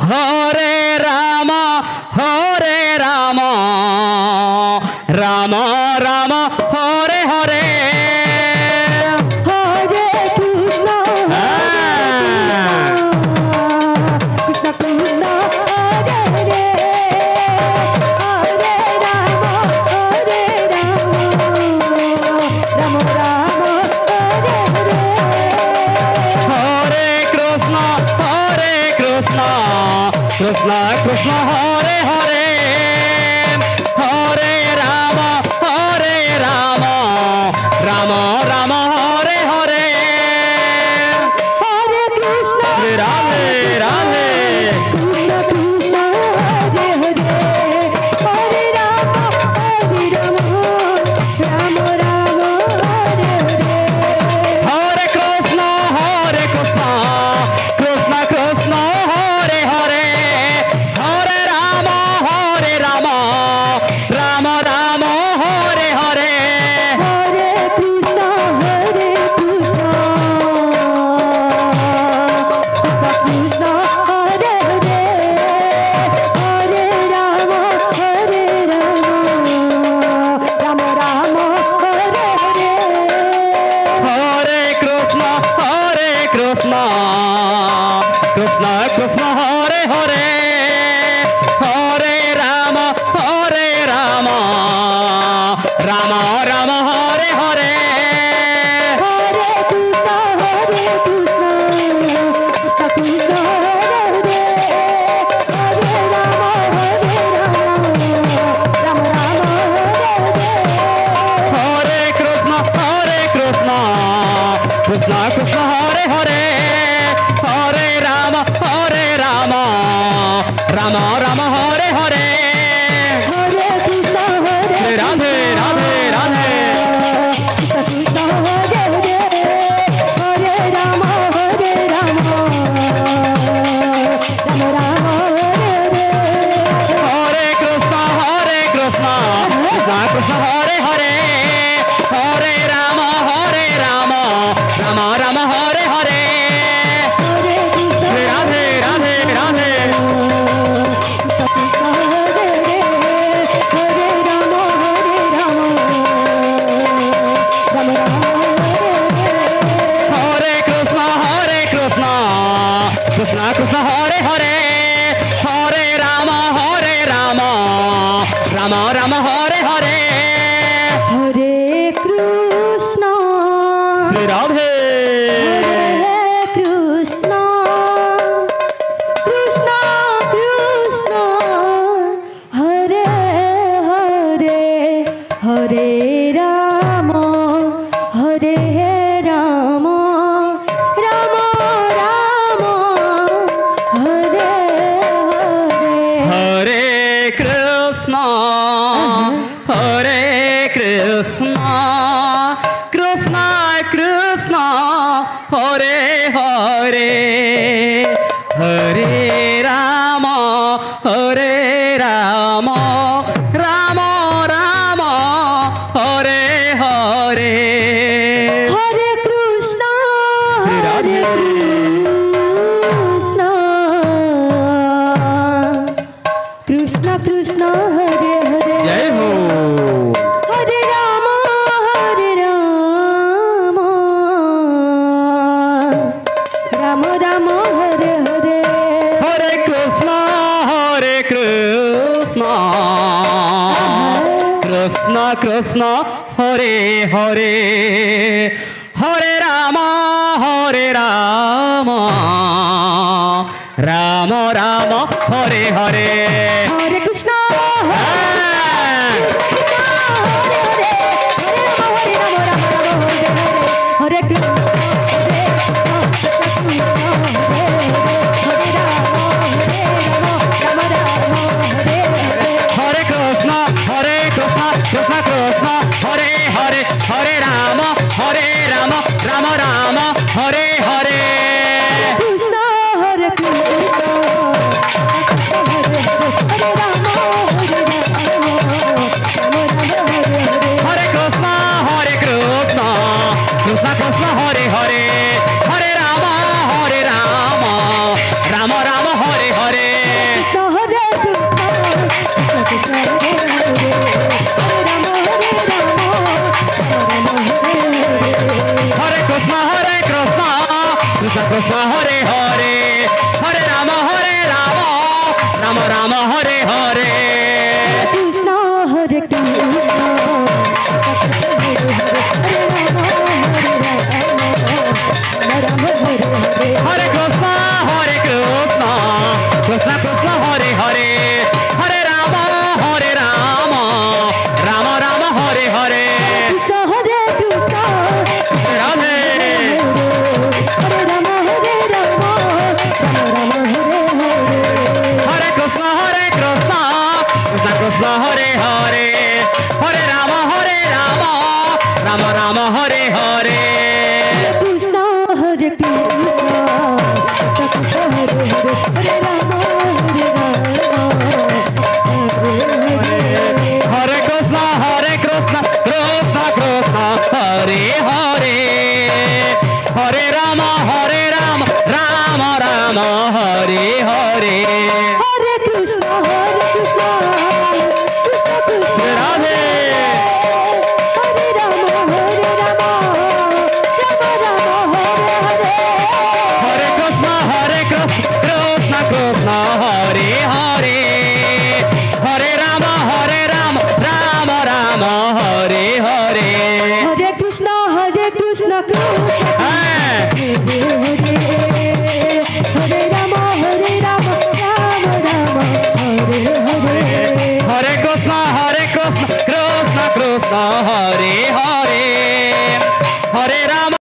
হরে রাম রাম রাম হরে হরে হরে কৃষ্ণ কৃষ্ণ কৃষ্ণ হরে হরে হরে রাম রাম রাম হরে হরে হরে কৃষ্ণ কৃষ্ণ কৃষ্ণ হরে হরে হরে রাম রাম রাম হরে হরে হরে কৃষ্ণ রাধে রাধে কৃষ্ণ কৃষ্ণ হরে হরে হরে রাম রাম রাম হরে হরে হরে কৃষ্ণ কৃষ্ণ কৃষ্ণ হরে হরে হরে রাম রাম রাম হরে হরে হরে কৃষ্ণ কৃষ্ণ কৃষ্ণ হরে হরে হরে রাম রাম রাম হরে হরে হরে কৃষ্ণ কৃষ্ণ কৃষ্ণ হরে হরে হরে রাম রাম রাম হরে হরে হরে কৃষ্ণ কৃষ্ণ কৃষ্ণ কৃষ্ণ হরে হরে হরে রাম রাম রাম হরে হরে হরে কৃষ্ণ কৃষ্ণ কৃষ্ণ হরে হরে হরে রাম রাম রাম হরে হরে হরে কৃষ্ণ রাধে রাধে রাধে কৃষ্ণ কৃষ্ণ হরে হরে হরে রাম রাম রাম হরে হরে হরে কৃষ্ণ কৃষ্ণ কৃষ্ণ হরে হরে হরে রাম রাম রাম হরে হরে হরে কৃষ্ণ রাধে রাধে রাধে কৃষ্ণ কৃষ্ণ হরে হরে হরে রাম রাম রাম হরে হরে হরে কৃষ্ণ কৃষ্ণ কৃষ্ণ হরে হরে হরে রাম রাম রাম হরে হরে হরে কৃষ্ণ শ্রী রাধে হরে কৃষ্ণ কৃষ্ণ কৃষ্ণ হরে হরে হরে রাম হরে রাম রাম রাম হরে হরে হরে কৃষ্ণ কৃষ্ণ কৃষ্ণ হরে হরে হরে রাম রাম রাম হরে হরে হরে কৃষ্ণ হরে কৃষ্ণ কৃষ্ণ কৃষ্ণ হরে হরে জয় হো হরে রাম রাম রাম হরে হরে হরে কৃষ্ণ কৃষ্ণ কৃষ্ণ হরে হরে হরে রাম রাম রাম হরে হরে হরে কৃষ্ণ হরে কৃষ্ণ হরে কৃষ্ণ কৃষ্ণ কৃষ্ণ হরে হরে হরে রাম রাম রাম হরে হরে কৃষ্ণ হরে কৃষ্ণ হরে রাম হরে রাম হরে হরে